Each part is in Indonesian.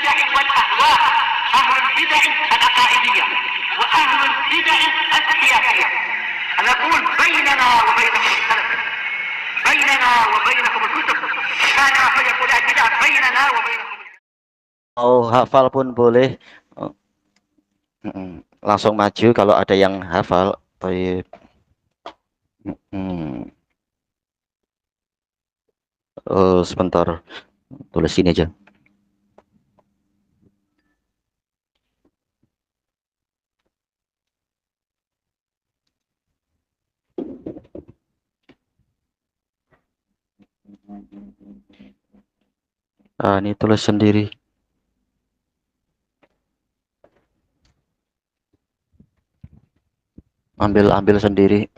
البدع والأهواء، أهل البدع العقائدية وأهل البدع السياسية. نقول بيننا وبينكم السلف، بيننا وبينكم الكتب، كان فيقول البدع بيننا وبينكم. Oh, hafal pun boleh. Langsung maju kalau ada yang hafal. Baik. Oh, sebentar. Tulis sini aja. Ini tulis sendiri. Ambil sendiri.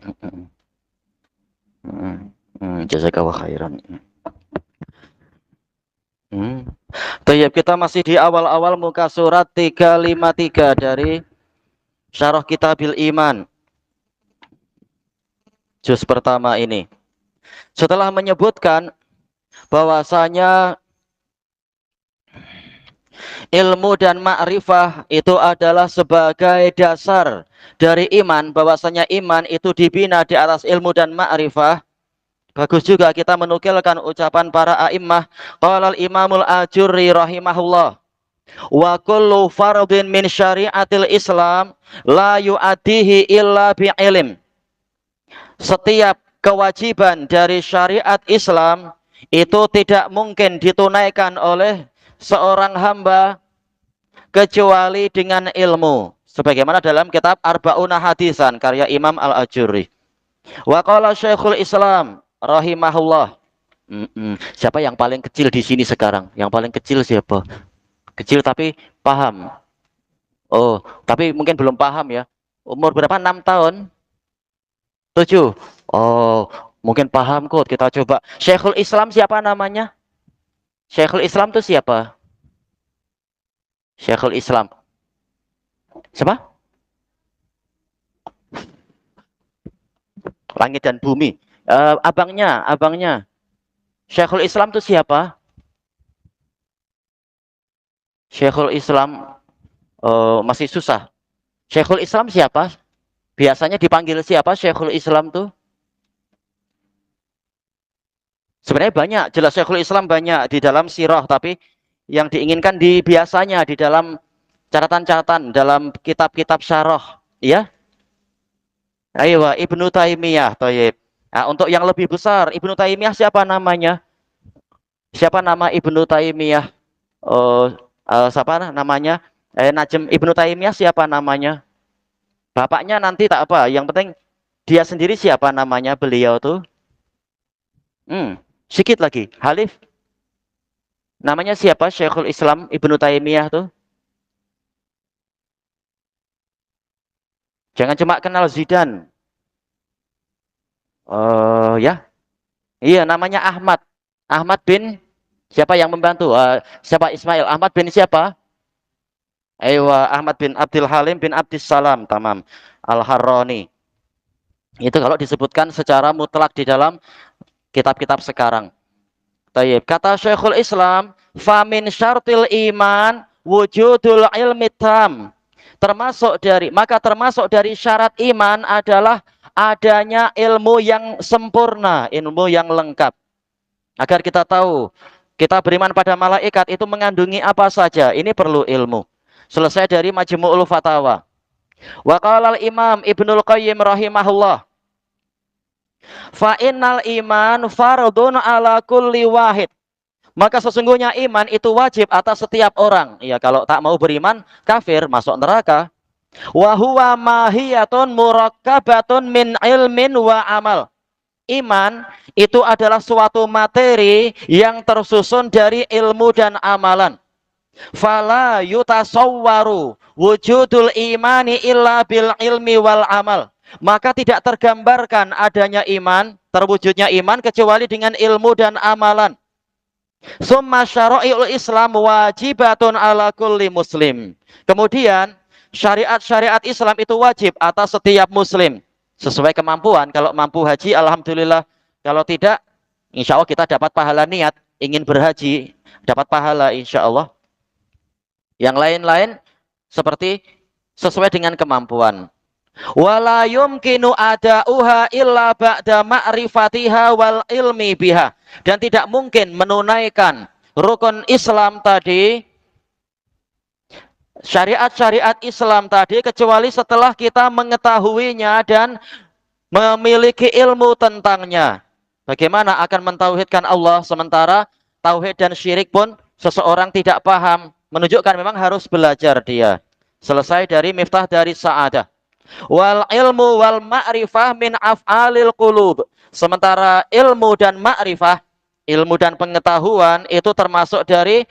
Jazakallah khairan. Baik, kita masih di awal-awal muka surat 353 dari Syarah Kitabil Iman. Juz pertama ini. Setelah menyebutkan bahwasanya ilmu dan ma'rifah itu adalah sebagai dasar dari iman, bahwasanya iman itu dibina di atas ilmu dan ma'rifah. Bagus juga kita menukilkan ucapan para a'immah. Qala al-Imamul Ajurri rahimahullah, wa kullu fardin min syariatil Islam la yu'addihi illa bi'ilm. Setiap kewajiban dari syariat Islam itu tidak mungkin ditunaikan oleh seorang hamba kecuali dengan ilmu, sebagaimana dalam kitab Arba'una Hadisan karya Imam Al-Ajurri. Wa qala Syekhul Islam rahimahullah. Siapa yang paling kecil di sini sekarang? Yang paling kecil siapa? Kecil tapi paham. Oh, tapi mungkin belum paham ya. Umur berapa? 6 tahun? 7. Oh, mungkin paham kok. Kita coba. Syekhul Islam siapa namanya? Syekhul Islam itu siapa? Syekhul Islam. Siapa? Langit dan bumi. Abangnya. Syekhul Islam itu siapa? Syekhul Islam masih susah. Syekhul Islam siapa? Biasanya dipanggil siapa Syekhul Islam tuh? Sebenarnya banyak, jelas Syekhul Islam banyak di dalam sirah, tapi yang diinginkan biasanya di dalam catatan-catatan dalam kitab-kitab syarah, ya. Ayo, Ibnu Taimiyah, toyib. Nah, untuk yang lebih besar, Ibnu Taimiyah siapa namanya? Siapa nama Ibnu Taimiyah? Siapa namanya? Najm Ibnu Taimiyah siapa namanya? Bapaknya nanti tak apa, yang penting dia sendiri siapa namanya beliau tuh? Sikit lagi, Halif. Namanya siapa Syekhul Islam Ibnu Taimiyah tuh? Jangan cuma kenal Zidan. Ya. Iya, namanya Ahmad. Ahmad bin siapa yang membantu? Siapa Ismail? Ahmad bin siapa? Ahmad bin Abdul Halim bin Abdis Salam, tamam. Al-Harrani. Itu kalau disebutkan secara mutlak di dalam kitab-kitab sekarang. Tayyib. Kata Syekhul Islam, famin syartil iman wujudul ilmi tam. Termasuk dari syarat iman adalah adanya ilmu yang sempurna, ilmu yang lengkap. Agar kita tahu, kita beriman pada malaikat itu mengandungi apa saja, ini perlu ilmu. Selesai dari Majmu'ul Fatawa. Wa qala al-Imam Ibnul Qayyim rahimahullah, fa innal iman fardun ala kulli wahid. Maka sesungguhnya iman itu wajib atas setiap orang. Ya, kalau tak mau beriman, kafir, masuk neraka. Wa huwa mahiyatun murakkabatun min ilmin wa amal. Iman itu adalah suatu materi yang tersusun dari ilmu dan amalan. Fala yutasawwaru wujudul imani illa bil ilmi wal amal. Maka tidak tergambarkan adanya iman, terwujudnya iman kecuali dengan ilmu dan amalan. Summa syara'i'ul Islam wajibatun ala kulli muslim. Kemudian syariat-syariat Islam itu wajib atas setiap muslim sesuai kemampuan. Kalau mampu haji, alhamdulillah. Kalau tidak, insya Allah kita dapat pahala niat ingin berhaji, dapat pahala insya Allah. Yang lain-lain seperti sesuai dengan kemampuan. Wala yumkinu ada'uha illa ba'da ma'rifatiha wal ilmi biha. Dan tidak mungkin menunaikan rukun Islam tadi, syariat-syariat Islam tadi, kecuali setelah kita mengetahuinya dan memiliki ilmu tentangnya. Bagaimana akan mentauhidkan Allah sementara tauhid dan syirik pun seseorang tidak paham, menunjukkan memang harus belajar dia. Selesai dari miftah dari sa'adah. Wal ilmu wal ma'rifah min af'alil qulub. Sementara ilmu dan ma'rifah, ilmu dan pengetahuan itu termasuk dari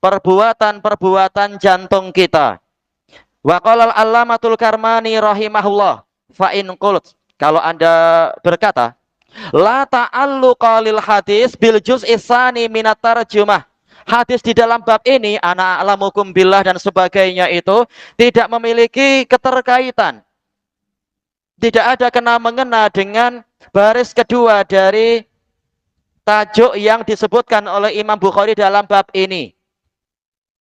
perbuatan-perbuatan jantung kita. Wa qala al-allamatul Karmani rahimahullah, fa in qult, kalau Anda berkata, la ta'alluqa lil hadis bil juz'i tsani minat tarjumah. Hadis di dalam bab ini, ana a'lamukum billah dan sebagainya itu tidak memiliki keterkaitan. Tidak ada kena-mengena dengan baris kedua dari tajuk yang disebutkan oleh Imam Bukhari dalam bab ini.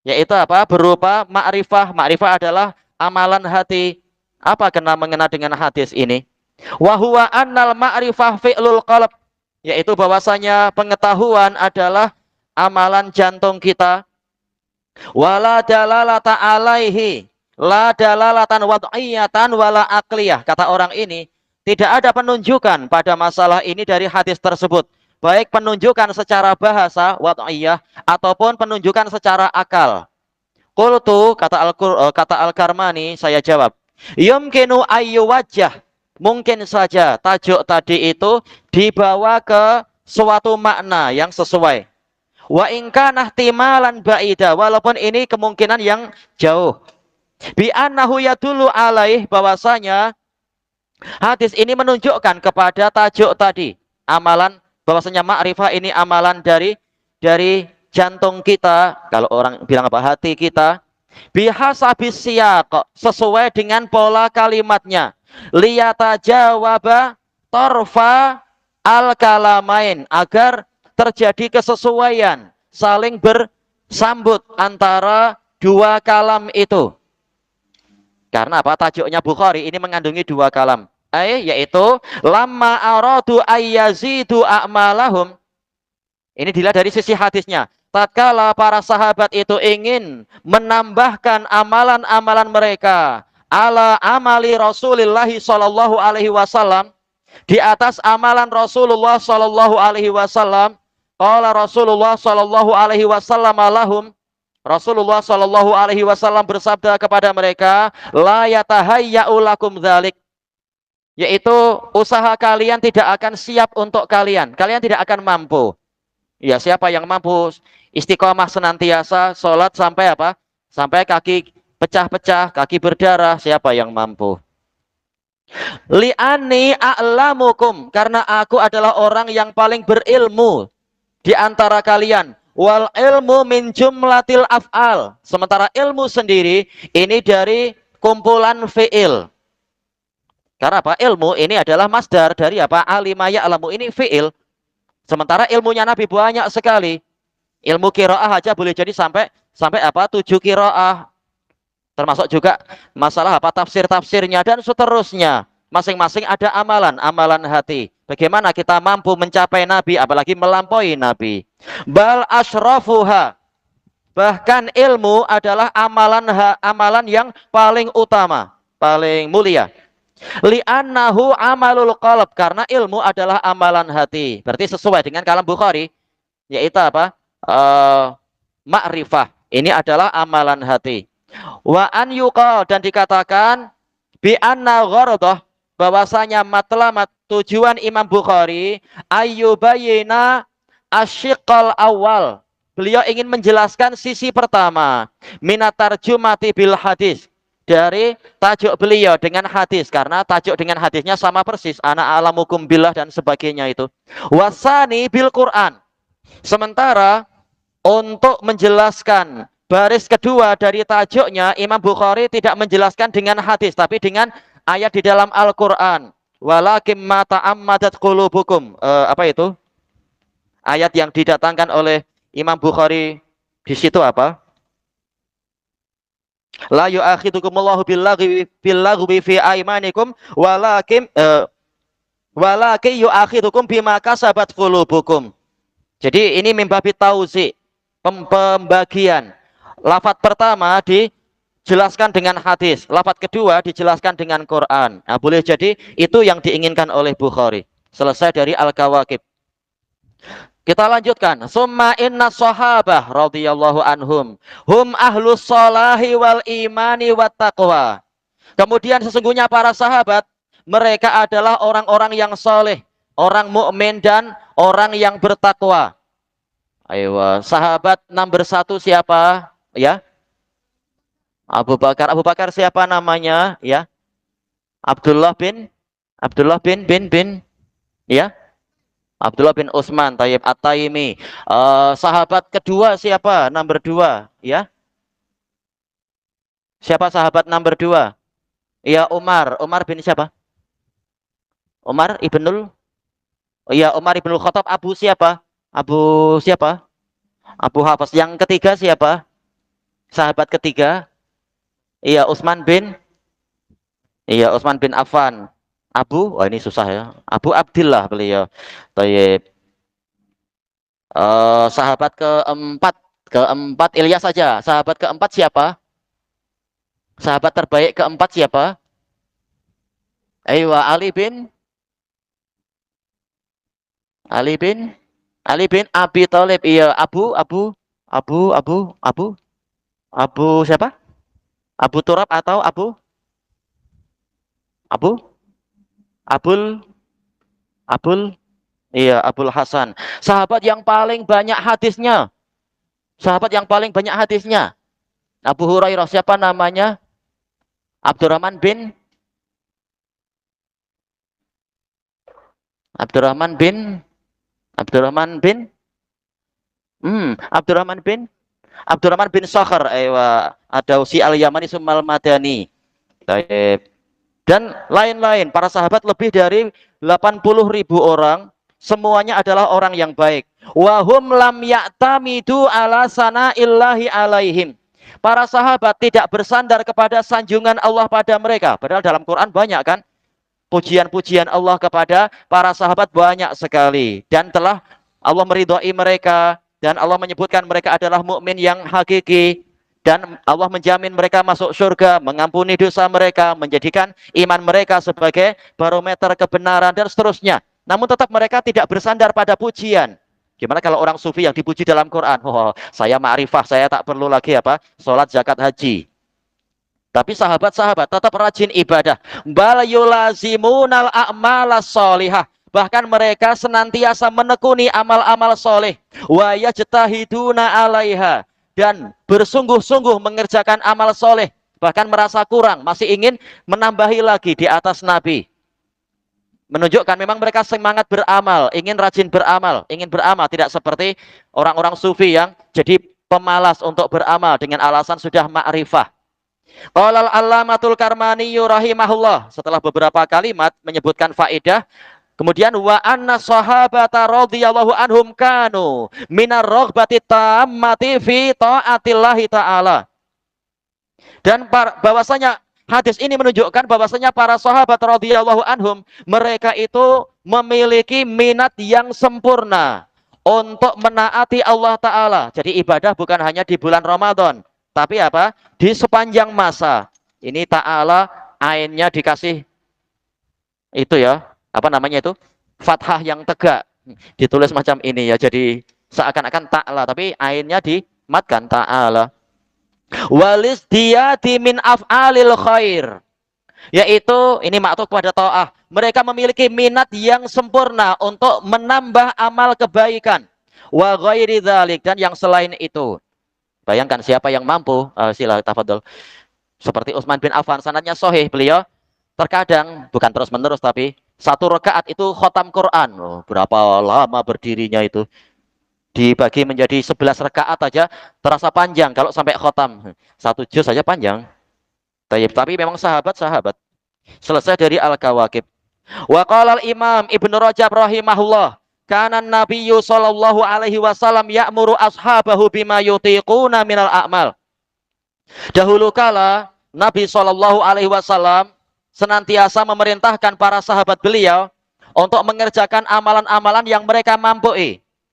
Yaitu apa? Berupa ma'rifah. Ma'rifah adalah amalan hati. Apa kena-mengena dengan hadis ini? Wa huwa annal ma'rifah fi'lul qalb. Yaitu bahwasanya pengetahuan adalah amalan jantung kita. Wala dalalata alaihi. La dalalatan wad'iyatan wala aqliyah. Kata orang ini, tidak ada penunjukan pada masalah ini dari hadis tersebut. Baik penunjukan secara bahasa, wad'iyah, ataupun penunjukan secara akal. Qultu, kata Al-Karmani, saya jawab. Yumkinu ayyu wajah. Mungkin saja tajuk tadi itu dibawa ke suatu makna yang sesuai. Wa in kana ihtimalan ba'ida. Walaupun ini kemungkinan yang jauh. Bi annahu yadullu alaih, bahwasanya hadis ini menunjukkan kepada tajuk tadi, amalan, bahwasanya ma'rifah ini amalan dari jantung kita, kalau orang bilang apa, hati kita, bihasabis siyaq, sesuai dengan pola kalimatnya, liyatajawaba torfa al kalamain, agar terjadi kesesuaian, saling bersambut antara dua kalam itu. Karena apa? Tajuknya Bukhari ini mengandungi dua kalam. Yaitu lamma aradu ayyazidu a'malahum. Ini dilihat dari sisi hadisnya. Tatkala para sahabat itu ingin menambahkan amalan-amalan mereka ala amali Rasulullah sallallahu alaihi wasallam, di atas amalan Rasulullah sallallahu alaihi wasallam, qala Rasulullah sallallahu alaihi wasallam lahum, Rasulullah Shallallahu Alaihi Wasallam bersabda kepada mereka, la yatahayya'u lakum dzalik, yaitu usaha kalian tidak akan siap untuk kalian tidak akan mampu. Ya, siapa yang mampu istiqomah senantiasa sholat sampai apa? Sampai kaki pecah-pecah, kaki berdarah, siapa yang mampu? Li'ani a'lamukum, karena aku adalah orang yang paling berilmu di antara kalian. Wal ilmu min jumlatil af'al. Sementara ilmu sendiri ini dari kumpulan fi'il. Karena apa? Ilmu ini adalah masdar dari apa? Alima ya'lamu, ini fi'il. Sementara ilmunya Nabi banyak sekali. Ilmu qiraah aja boleh jadi sampai apa? 7 qiraah. Termasuk juga masalah apa? Tafsir-tafsirnya dan seterusnya. Masing-masing ada amalan hati. Bagaimana kita mampu mencapai Nabi, apalagi melampaui Nabi. Bal asrafuha. Bahkan ilmu adalah amalan yang paling utama, paling mulia. Li'annahu amalul qalb, karena ilmu adalah amalan hati. Berarti sesuai dengan kalam Bukhari, yaitu apa? Ma'rifah. Ini adalah amalan hati. Wa an yuqal, dan dikatakan bi anna gharadah, bahwasanya matlamat, tujuan Imam Bukhari, ayyubayina asyiqal awal, beliau ingin menjelaskan sisi pertama, minat tarjumati bil hadis, dari tajuk beliau dengan hadis, karena tajuk dengan hadisnya sama persis, ana a'lamukum billah dan sebagainya itu. Wasani bil Quran. Sementara untuk menjelaskan baris kedua dari tajuknya, Imam Bukhari tidak menjelaskan dengan hadis, tapi dengan ayat di dalam Al-Quran. Walakim ma ta'ammadat qulubukum. Apa itu? Ayat yang didatangkan oleh Imam Bukhari di situ apa? La yu'akhidukumullahu billaghwi fi aymanikum walakin yu'akhidukum bima kasabat qulubukum. Jadi ini mimbabi tauzi, pembagian. Lafaz pertama dijelaskan dengan hadis, lafaz kedua dijelaskan dengan Quran. Nah, boleh jadi itu yang diinginkan oleh Bukhari. Selesai dari Al-Kawakib. Kita lanjutkan. Summa inna sahabah radhiyallahu anhum hum ahlus salahi wal imani wat taqwa. Kemudian sesungguhnya para sahabat mereka adalah orang-orang yang soleh, orang mukmin dan orang yang bertakwa. Ayo, sahabat nomor 1 siapa? Ya, Abu Bakar. Abu Bakar siapa namanya? Ya, Abdullah bin ya, Abdullah bin Utsman Tayyib At-Taimi. Sahabat kedua siapa? Nomor 2, ya. Siapa sahabat nomor 2? Ya, Umar. Umar bin siapa? Umar ibnul Ya, Umar ibnul Khattab. Abu siapa? Abu siapa? Abu Hafs. Yang ketiga siapa? Sahabat ketiga? Iya, Utsman bin Affan. Abu, ini susah ya. Abu Abdillah beliau. Tayyib. Sahabat keempat Ilyas saja. Sahabat keempat siapa? Sahabat terbaik keempat siapa? Aywa Ali bin Abi Thalib. Iya, Abu siapa? Abu Turab atau Abu Abul Abul iya, Abul Hasan. Sahabat yang paling banyak hadisnya. Sahabat yang paling banyak hadisnya. Abu Hurairah siapa namanya? Abdurrahman bin Abdurrahman bin Abdurrahman bin Abdurrahman bin Abdurrahman bin Sakhar, Ad-Dausi Al-Yamani Sumal Madani. Dan lain-lain, para sahabat lebih dari 80.000 orang, semuanya adalah orang yang baik. Wahum lam ya'tamidu ala sana'illahi alaihim. Para sahabat tidak bersandar kepada sanjungan Allah pada mereka. Padahal dalam Quran banyak kan pujian-pujian Allah kepada para sahabat, banyak sekali. Dan telah Allah meridhai mereka, dan Allah menyebutkan mereka adalah mukmin yang hakiki, dan Allah menjamin mereka masuk surga, mengampuni dosa mereka, menjadikan iman mereka sebagai barometer kebenaran, dan seterusnya. Namun tetap mereka tidak bersandar pada pujian. Gimana kalau orang sufi yang dipuji dalam Quran? Saya ma'rifah, saya tak perlu lagi sholat, zakat, haji. Tapi sahabat-sahabat tetap rajin ibadah. Bal yulazimunal a'malas sholihah. Bahkan mereka senantiasa menekuni amal-amal soleh. Wa yajtahiduna 'alaiha, dan bersungguh-sungguh mengerjakan amal soleh. Bahkan merasa kurang, masih ingin menambahi lagi di atas Nabi. Menunjukkan memang mereka semangat beramal, ingin rajin beramal, ingin beramal, tidak seperti orang-orang sufi yang jadi pemalas untuk beramal dengan alasan sudah ma'rifah. Qala al-Allamatul Karmani rahimahullah, setelah beberapa kalimat menyebutkan faedah, kemudian wa anna sahabata radhiyallahu anhum kanu minar raghbati tammati fi taatillahi ta'ala. Dan bahwasanya hadis ini menunjukkan bahwasanya para sahabat radhiyallahu anhum, mereka itu memiliki minat yang sempurna untuk menaati Allah Ta'ala. Jadi ibadah bukan hanya di bulan Ramadan, tapi di sepanjang masa. Ini Ta'ala, ainnya dikasih itu ya, fathah yang tegak, ditulis macam ini ya, jadi seakan-akan ta'ala, tapi ainnya dimatkan Ta'ala. Walis diyati min af'alil khair, yaitu ini maktub kepada ta'ah, mereka memiliki minat yang sempurna untuk menambah amal kebaikan. Wa ghairi dzalik, dan yang selain itu. Bayangkan siapa yang mampu, sila tafadhol. Seperti Utsman bin Affan, sanadnya sahih, beliau terkadang bukan terus-menerus tapi satu rakaat itu khotam Quran. Berapa lama berdirinya itu? Dibagi menjadi 11 rakaat aja terasa panjang kalau sampai khotam. 1 juz saja panjang. Tapi memang sahabat-sahabat. Selesai dari Al-Kawakib. Wa qala al-Imam Ibnu Rajab rahimahullah, kana Nabiyyu sallallahu alaihi wasallam ya'muru ashabahu bima yutiquna minal a'mal. Dahulu kala Nabi Shallallahu Alaihi Wasallam senantiasa memerintahkan para sahabat beliau untuk mengerjakan amalan-amalan yang mereka mampu.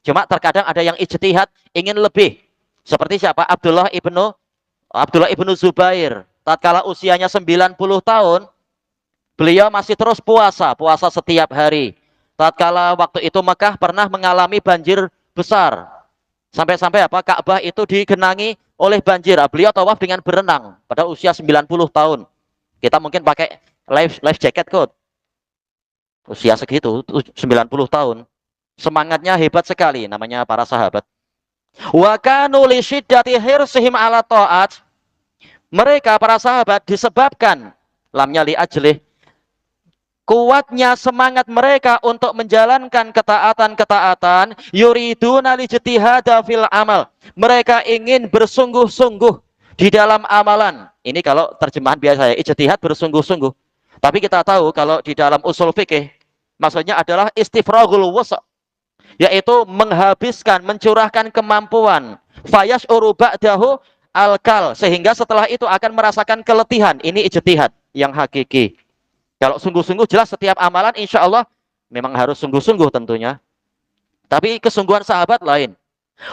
Cuma terkadang ada yang ijtihad ingin lebih. Seperti siapa? Abdullah ibnu Zubair. Tatkala usianya 90 tahun, beliau masih terus puasa setiap hari. Tatkala waktu itu Mekah pernah mengalami banjir besar. Sampai-sampai Ka'bah itu digenangi oleh banjir. Beliau tawaf dengan berenang pada usia 90 tahun. Kita mungkin pakai life jacket kok. Usia segitu 90 tahun. Semangatnya hebat sekali namanya para sahabat. Wa kanu li syiddati hirsihim ala ta'at. Mereka para sahabat disebabkan lamnya li ajlih, kuatnya semangat mereka untuk menjalankan ketaatan-ketaatan, yuriduna lijtihada fil amal. Mereka ingin bersungguh-sungguh di dalam amalan. Ini kalau terjemahan biasa ya, ijtihad bersungguh-sungguh. Tapi kita tahu kalau di dalam usul fikih, maksudnya adalah istifraghul wus', yaitu menghabiskan, mencurahkan kemampuan. Fayasy'uru ba'dahu al-kal, sehingga setelah itu akan merasakan keletihan. Ini ijtihad yang hakiki. Kalau sungguh-sungguh jelas setiap amalan insya Allah memang harus sungguh-sungguh tentunya. Tapi kesungguhan sahabat lain.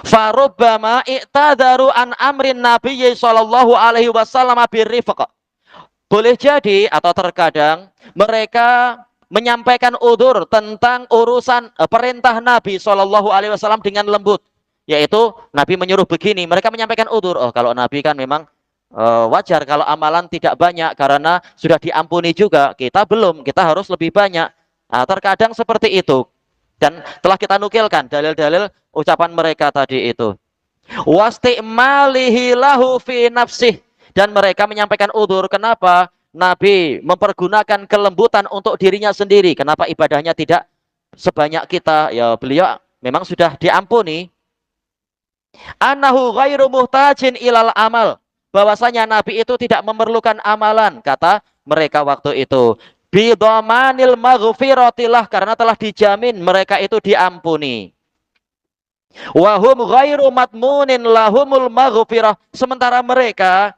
Farubbama i'tadaru an amrin nabiyyi sallallahu alaihi wasallam birrifq. Boleh jadi atau terkadang mereka menyampaikan udzur tentang urusan perintah Nabi sallallahu alaihi wasallam dengan lembut. Yaitu Nabi menyuruh begini, mereka menyampaikan udzur. Oh, kalau Nabi kan memang wajar kalau amalan tidak banyak karena sudah diampuni juga. Kita belum, kita harus lebih banyak. Nah, terkadang seperti itu. Dan telah kita nukilkan dalil-dalil ucapan mereka tadi itu. Wastimalihi lahu fi nafsih. Dan mereka menyampaikan udzur. Kenapa? Nabi mempergunakan kelembutan untuk dirinya sendiri. Kenapa ibadahnya tidak sebanyak kita? Ya beliau memang sudah diampuni. Annahu ghairu muhtajin ilal amal. Bahwasanya Nabi itu tidak memerlukan amalan, kata mereka waktu itu. Bidomanil maghfiratillah, karena telah dijamin mereka itu diampuni. Wahum ghairu matmunin lahumul maghfirah. Sementara mereka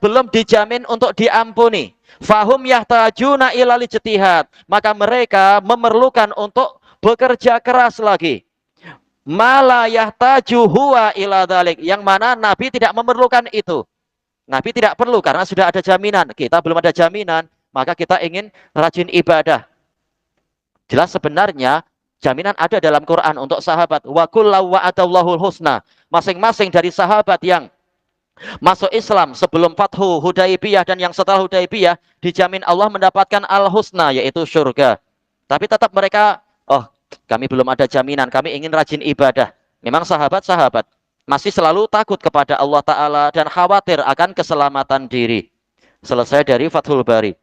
belum dijamin untuk diampuni. Fahum yahtajuna ilal ijtihad. Maka mereka memerlukan untuk bekerja keras lagi. Mala yahtaju huwa ila dzalik, yang mana Nabi tidak memerlukan itu. Nabi tidak perlu karena sudah ada jaminan. Kita belum ada jaminan, maka kita ingin rajin ibadah. Jelas sebenarnya jaminan ada dalam Quran untuk sahabat. Wa kullu wa'adallahul husna. Masing-masing dari sahabat yang masuk Islam sebelum Fathu Hudaibiyah dan yang setelah Hudaibiyah dijamin Allah mendapatkan al-husna, yaitu surga. Tapi tetap mereka, oh, kami belum ada jaminan, kami ingin rajin ibadah. Memang sahabat-sahabat masih selalu takut kepada Allah Ta'ala dan khawatir akan keselamatan diri. Selesai dari Fathul Bari.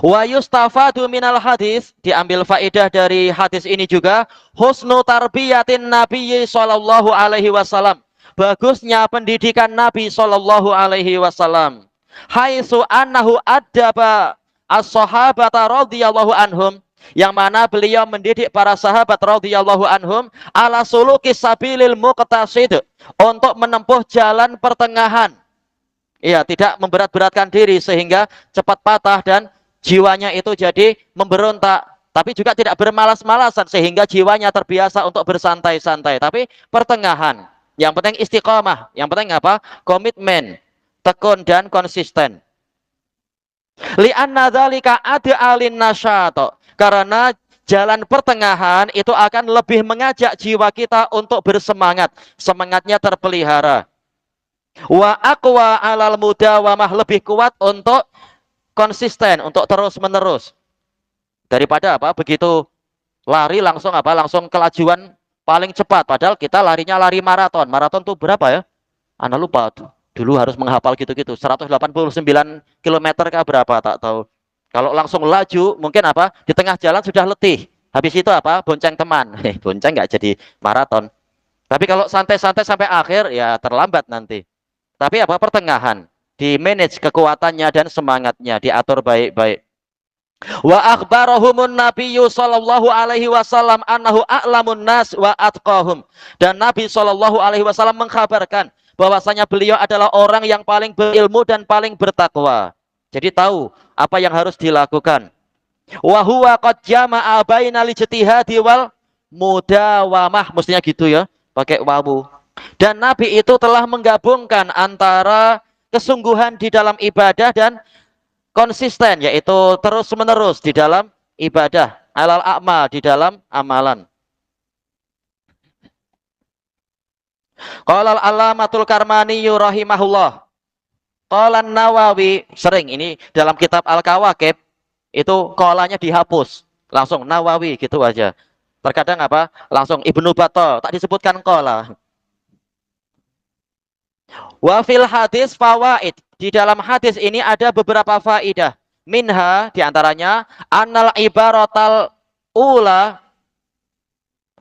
Wa yustafadu minal hadis, diambil faedah dari hadis ini juga, husnu tarbiyatin nabiyyi sallallahu alaihi wasallam. Bagusnya pendidikan Nabi sallallahu alaihi wasallam. Haitsu annahu addaba as-sahabata radhiyallahu anhum, yang mana beliau mendidik para sahabat radhiyallahu anhum ala suluki sabilil muqtasid, untuk menempuh jalan pertengahan. Iya, tidak memberat-beratkan diri sehingga cepat patah dan jiwanya itu jadi memberontak, tapi juga tidak bermalas-malasan sehingga jiwanya terbiasa untuk bersantai-santai, tapi pertengahan. Yang penting istiqomah, yang penting apa? Komitmen, tekun dan konsisten. Li'anna dzalika ad'alin nasyato, karena jalan pertengahan itu akan lebih mengajak jiwa kita untuk bersemangat, semangatnya terpelihara. Wa aqwa 'alal mudawamah, lebih kuat untuk konsisten, untuk terus-menerus. Daripada apa? Begitu lari langsung apa? Langsung kelajuan paling cepat, padahal kita larinya lari maraton. Maraton tuh berapa ya? Ana lupa tuh. Dulu harus menghafal gitu-gitu. 189 km kah berapa, tak tahu. Kalau langsung laju, mungkin apa? Di tengah jalan sudah letih. Habis itu apa? Bonceng teman. Bonceng nggak jadi maraton. Tapi kalau santai-santai sampai akhir, ya terlambat nanti. Tapi apa? Pertengahan. Di manage kekuatannya dan semangatnya. Diatur baik-baik. Wa akhbarahumun nabiyyu sallallahu alaihi wasallam annahu a'lamun nas wa atqahum. Dan Nabi sallallahu alaihi wasallam mengkhabarkan bahwasanya beliau adalah orang yang paling berilmu dan paling bertakwa. Jadi tahu apa yang harus dilakukan. Wa huwa qad jama'a bainal ijtihadi wal mudawamah, mestinya gitu ya, pakai wawu. Dan Nabi itu telah menggabungkan antara kesungguhan di dalam ibadah dan konsisten, yaitu terus-menerus di dalam ibadah, alal a'mal, di dalam amalan. Qala al-alamatul Karmani rahimahullah. Qala Nawawi, sering ini dalam kitab Al-Kawakib itu kolanya dihapus, langsung Nawawi gitu aja. Terkadang apa? Langsung Ibnu Battal, tak disebutkan kola. Wa fil hadis fawaid. Di dalam hadis ini ada beberapa faidah. Minha diantaranya annal ibaratal ula,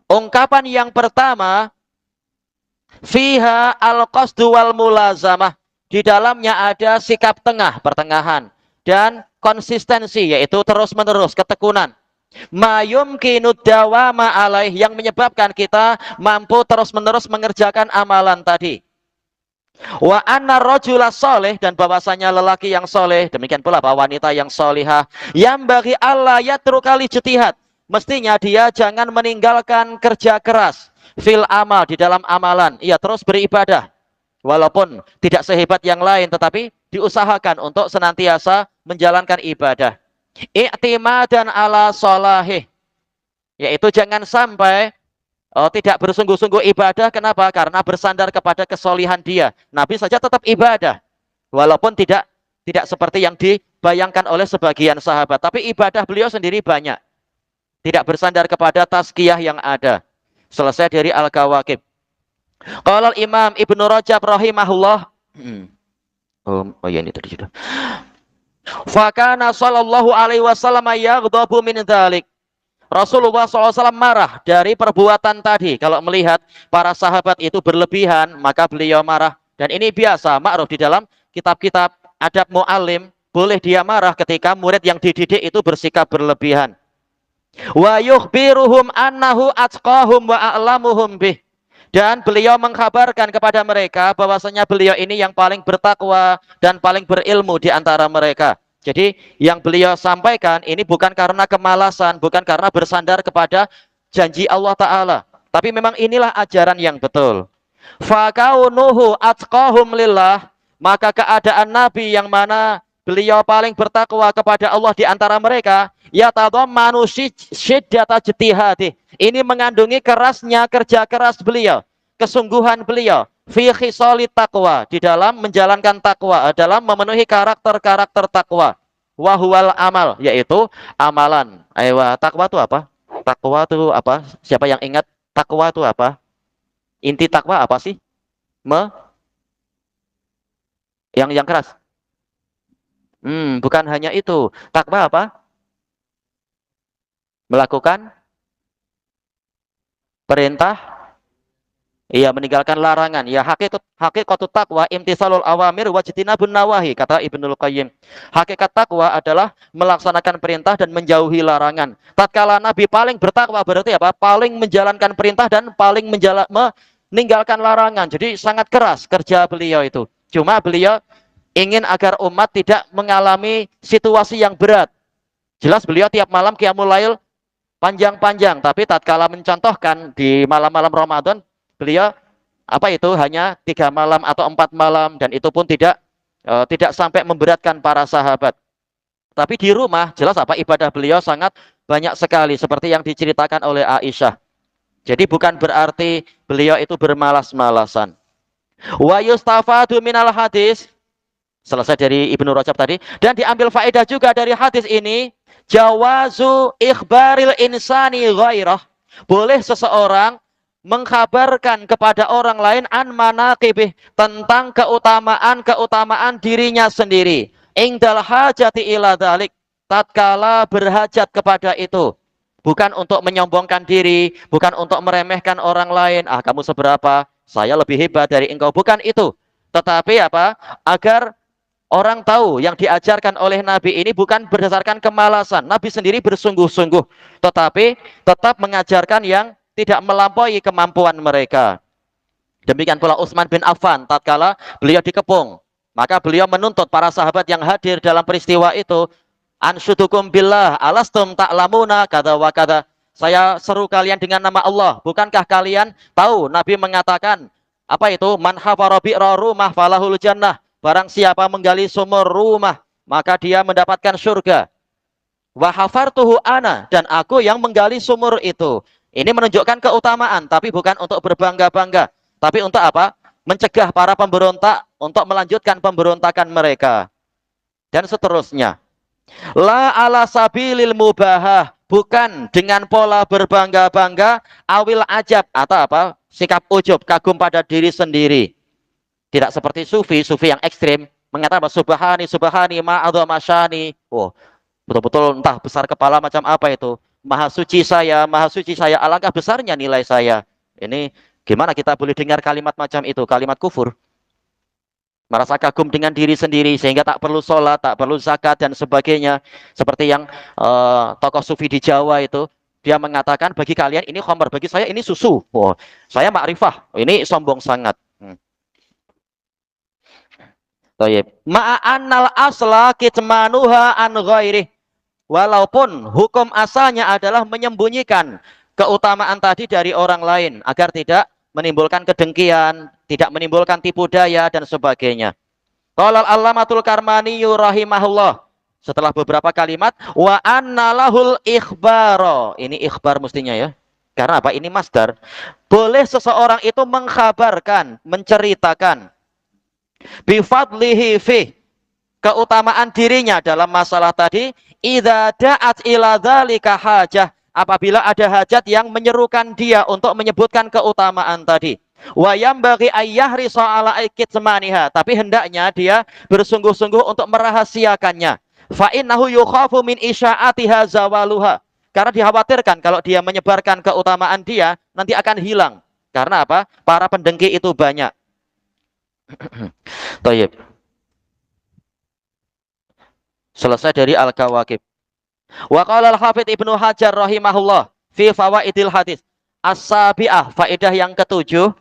ungkapan yang pertama, fiha al-qasdu wal mulazamah. Di dalamnya ada sikap tengah, pertengahan, dan konsistensi, yaitu terus-menerus, ketekunan. Ma yumkinu dawama alaih, yang menyebabkan kita mampu terus-menerus mengerjakan amalan tadi. Wa anna rajula soleh, dan bahwasanya lelaki yang soleh, demikian pula bahwa wanita yang solihah, yang bagi Allah yatrukal ijtihad, mestinya dia jangan meninggalkan kerja keras fil amal, di dalam amalan, ia terus beribadah. Walaupun tidak sehebat yang lain, tetapi diusahakan untuk senantiasa menjalankan ibadah. I'timadan ala solahih, yaitu jangan sampai tidak bersungguh-sungguh ibadah. Kenapa? Karena bersandar kepada kesolihan dia. Nabi saja tetap ibadah, walaupun tidak seperti yang dibayangkan oleh sebagian sahabat. Tapi ibadah beliau sendiri banyak, tidak bersandar kepada tazkiyah yang ada. Selesai dari Al-Kawakib. Qala Imam Ibnu Rajab rahimahullah. Oh ya, ini tadi sudah. Fa kana sallallahu alaihi wasallam yaghdabu min dzalik. Rasulullah SAW marah dari perbuatan tadi. Kalau melihat para sahabat itu berlebihan, maka beliau marah. Dan ini biasa, ma'ruf di dalam kitab-kitab adab mu'allim. Boleh dia marah ketika murid yang dididik itu bersikap berlebihan. Wa yukhbiruhum annahu atqahum wa a'lamuhum bih. Dan beliau mengkabarkan kepada mereka bahwasanya beliau ini yang paling bertakwa dan paling berilmu di antara mereka. Jadi yang beliau sampaikan ini bukan karena kemalasan, bukan karena bersandar kepada janji Allah Ta'ala, tapi memang inilah ajaran yang betul. Fakaunuhu atqahum lillah, maka keadaan Nabi yang mana beliau paling bertakwa kepada Allah di antara mereka, yatadhammanu syiddata ijtihadih, ini mengandungi kerasnya kerja keras beliau, kesungguhan beliau, fi khisalit taqwa, di dalam menjalankan takwa, dalam memenuhi karakter-karakter takwa. Wa huwal amal, yaitu amalan. Ayo, takwa itu apa? Takwa itu apa? Siapa yang ingat takwa itu apa? Inti takwa apa sih? Yang keras. Bukan hanya itu. Takwa apa? Melakukan perintah, ia meninggalkan larangan. Ya, hakikatut takwa imtisalul awamir wajtinabun nawahi, kata Ibnul Qayyim. Hakikat takwa adalah melaksanakan perintah dan menjauhi larangan. Tatkala Nabi paling bertakwa berarti apa? Paling menjalankan perintah dan paling meninggalkan larangan. Jadi sangat keras kerja beliau itu. Cuma beliau ingin agar umat tidak mengalami situasi yang berat. Jelas beliau tiap malam qiyamul lail panjang-panjang, tapi tatkala mencontohkan di malam-malam Ramadan, beliau hanya 3 malam atau 4 malam, dan itu pun tidak sampai memberatkan para sahabat. Tapi di rumah jelas ibadah beliau sangat banyak sekali, seperti yang diceritakan oleh Aisyah. Jadi bukan berarti beliau itu bermalas-malasan. Wa yustafadu minal hadis, selesai dari Ibnu Rajab tadi, dan diambil faedah juga dari hadis ini, jawazu ikhbaril insani ghairah, boleh seseorang mengkabarkan kepada orang lain an manaqibih, tentang keutamaan dirinya sendiri, ingdal hajati ila dzalik, tatkala berhajat kepada itu. Bukan untuk menyombongkan diri, bukan untuk meremehkan orang lain, kamu seberapa, saya lebih hebat dari engkau, bukan itu. Tetapi agar orang tahu yang diajarkan oleh Nabi ini bukan berdasarkan kemalasan. Nabi sendiri bersungguh-sungguh, tetapi tetap mengajarkan yang tidak melampaui kemampuan mereka. Demikian pula Utsman bin Affan tatkala beliau dikepung, maka beliau menuntut para sahabat yang hadir dalam peristiwa itu, anshudukum billah alastum ta'lamuna kata wa kata. Saya seru kalian dengan nama Allah. Bukankah kalian tahu Nabi mengatakan apa itu? Man hafara bi'ra rumah falahul jannah. Barang siapa menggali sumur rumah, maka dia mendapatkan surga. Wa hafartuhu ana, dan aku yang menggali sumur itu. Ini menunjukkan keutamaan, tapi bukan untuk berbangga-bangga, tapi untuk apa? Mencegah para pemberontak untuk melanjutkan pemberontakan mereka. Dan seterusnya. La ala sabilil mubahah, bukan dengan pola berbangga-bangga, awil ajab, atau apa? Sikap ujub, kagum pada diri sendiri. Tidak seperti sufi yang ekstrim, mengatakan subhani, subhani, ma'adha masyani. Oh, betul-betul entah besar kepala macam apa itu. Maha suci saya, alangkah besarnya nilai saya. Ini gimana kita boleh dengar kalimat macam itu, kalimat kufur? Merasa kagum dengan diri sendiri sehingga tak perlu sholat, tak perlu zakat dan sebagainya. Seperti yang tokoh sufi di Jawa itu, dia mengatakan bagi kalian ini khamar, bagi saya ini susu. Oh, saya makrifah. Ini sombong sangat. Ma'annal asla kitmanuha an ghairi. Walaupun hukum asalnya adalah menyembunyikan keutamaan tadi dari orang lain agar tidak menimbulkan kedengkian, tidak menimbulkan tipu daya dan sebagainya. Qala al-Allamatul Karmani rahimahullah, setelah beberapa kalimat, wa annalahul ikhbaro. Ini ikhbar mestinya ya. Karena apa? Ini masdar. Boleh seseorang itu mengkhabarkan, menceritakan bifadlihi fi, keutamaan dirinya dalam masalah tadi, idza da'at ila dzalika hajah, apabila ada hajat yang menyerukan dia untuk menyebutkan keutamaan tadi. Wa yambaghi ayyahrisu ala ikitmaniha, tapi hendaknya dia bersungguh-sungguh untuk merahasiakannya. Fa innahu yukhafu min isya'atiha zawaluha, karena dikhawatirkan kalau dia menyebarkan keutamaan dia nanti akan hilang. Karena apa? Para pendengki itu banyak. Tayyib. Selesai dari Al-Kawakib. Wa qala al-Hafidz Ibnu Hajar rahimahullah fi fawaidil hadis. As-sabi'ah, faedah yang ketujuh,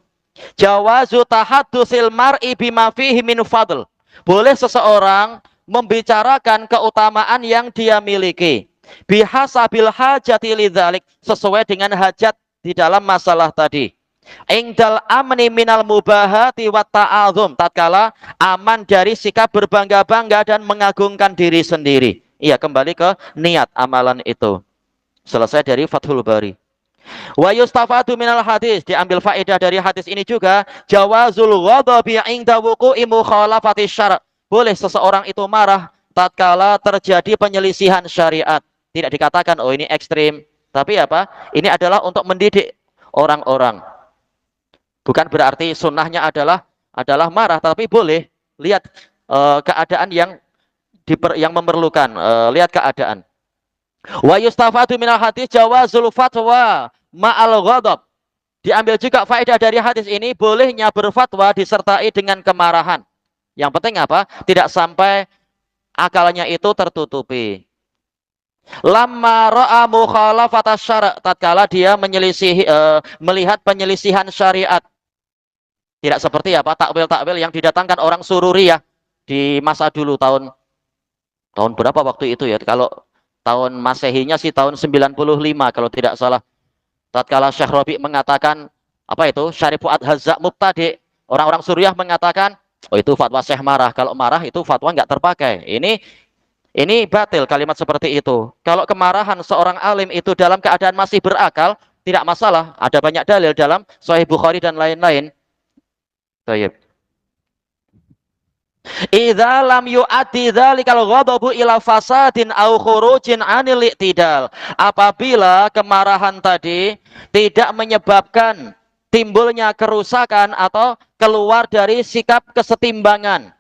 jawazu tahaddusil mar'i bima fihi min fadl. Boleh seseorang membicarakan keutamaan yang dia miliki. Bihasabil hajati lidzalik, sesuai dengan hajat di dalam masalah tadi. Ingdal amni minal mubahati wa ta'azum, tatkala aman dari sikap berbangga-bangga dan mengagungkan diri sendiri. Iya, kembali ke niat amalan itu. Selesai dari Fathul Bari. Wa yustafadu minal hadis, diambil faedah dari hadis ini juga, jawazul ghadabi ingda wuqu'i mukhalafati syara'. Boleh seseorang itu marah tatkala terjadi penyelisihan syariat. Tidak dikatakan oh ini ekstrim, tapi apa? Ini adalah untuk mendidik orang-orang. Bukan berarti sunnahnya adalah marah, tapi boleh lihat keadaan yang memerlukan, lihat keadaan. Wa yustafadu minal hadis jawazul fatwa ma'al ghadab. Diambil juga faedah dari hadis ini, bolehnya berfatwa disertai dengan kemarahan. Yang penting apa? Tidak sampai akalnya itu tertutupi. Lamma ra'a mukhalafata syara', tatkala dia melihat penyelisihan syariat. Tidak seperti apa takwil-takwil yang didatangkan orang Sururiyah di masa dulu, tahun berapa waktu itu ya? Kalau tahun Masehinya sih tahun 95 kalau tidak salah. Tatkala Syekh Rabi mengatakan apa itu? Syarif Fuad Hazza Mubtadi, orang-orang Sururiyah mengatakan, oh itu fatwa Syekh marah. Kalau marah itu fatwa nggak terpakai. Ini batil kalimat seperti itu. Kalau kemarahan seorang alim itu dalam keadaan masih berakal, tidak masalah. Ada banyak dalil dalam Sahih Bukhari dan lain-lain. Baik. Idza lam yu'addi dzalikal ghadabu ila fasadin au khurujin 'anil i'tidal. Apabila kemarahan tadi tidak menyebabkan timbulnya kerusakan atau keluar dari sikap kesetimbangan.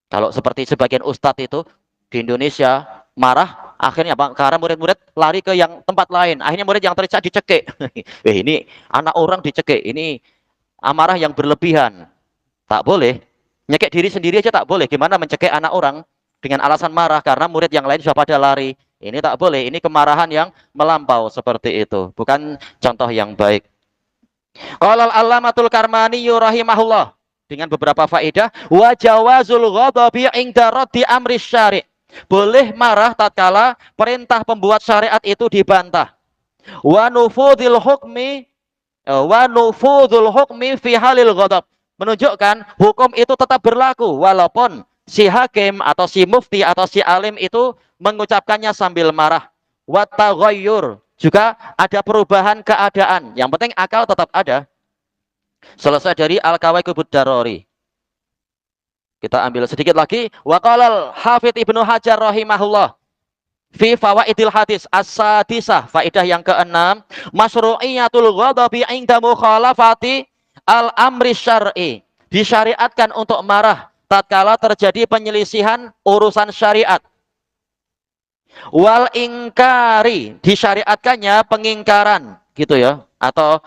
Kalau seperti sebagian ustadz itu di Indonesia marah, akhirnya Bang, karena murid-murid lari ke yang tempat lain. Akhirnya murid yang terisak dicekik. Ini anak orang dicekik. Ini amarah yang berlebihan. Tak boleh. Nyekek diri sendiri aja tak boleh. Gimana mencekik anak orang dengan alasan marah karena murid yang lain sudah pada lari. Ini tak boleh. Ini kemarahan yang melampau seperti itu. Bukan contoh yang baik. Qala al-Allamatul Karmani rahimahullah, dengan beberapa faedah, wa jawazul ghadabi inda raddi amri syari'. Boleh marah tatkala perintah pembuat syariat itu dibantah. Wa nufudhil hukmi fi halil ghadab. Menunjukkan hukum itu tetap berlaku walaupun si hakim atau si mufti atau si alim itu mengucapkannya sambil marah. Wa taghayyur, juga ada perubahan keadaan. Yang penting akal tetap ada. Selesai dari Al-Kawaikibud Darori. Kita ambil sedikit lagi. Wa qalal Hafidz Ibnu Hajar rahimahullah fi fawaidil hadis as-sadisah, faedah yang keenam, masyru'iyatul ghadabi 'inda mukhalafati al-amri syar'i. Disyariatkan untuk marah tatkala terjadi penyelisihan urusan syariat. Wal ingkari, disyariatkannya pengingkaran, gitu ya, atau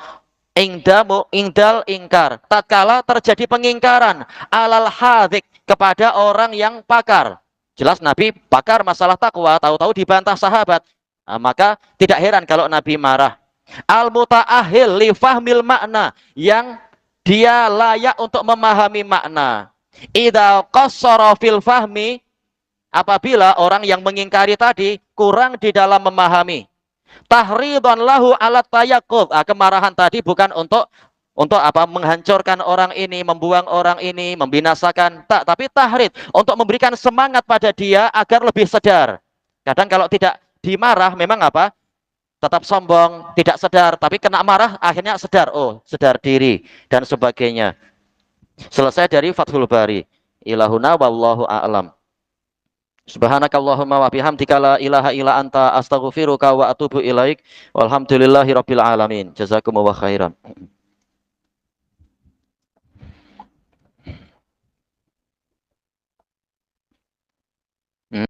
ingdal ingkar, tatkala terjadi pengingkaran alal hadzik, kepada orang yang pakar. Jelas Nabi pakar masalah takwa, tahu-tahu dibantah sahabat. Nah, maka tidak heran kalau Nabi marah. Al mutaahil li fahmil makna, yang dia layak untuk memahami makna. Idza qassara fil fahmi, apabila orang yang mengingkari tadi kurang di dalam memahami. Tahridhan lahu alat tayaqqud. Kemarahan tadi bukan untuk apa? Menghancurkan orang ini, membuang orang ini, membinasakan. Tak, tapi tahrid, untuk memberikan semangat pada dia agar lebih sadar. Kadang kalau tidak dimarah memang apa? Tetap sombong, tidak sadar, tapi kena marah akhirnya sadar, oh, sadar diri dan sebagainya. Selesai dari Fathul Bari. Ilahuna wallahu a'lam. Subhanakallahumma wa bihamdika la ilaha illa anta astaghfiruka wa atubu ilaik. Walhamdulillahirabbil alamin. Jazakumullahu khairan.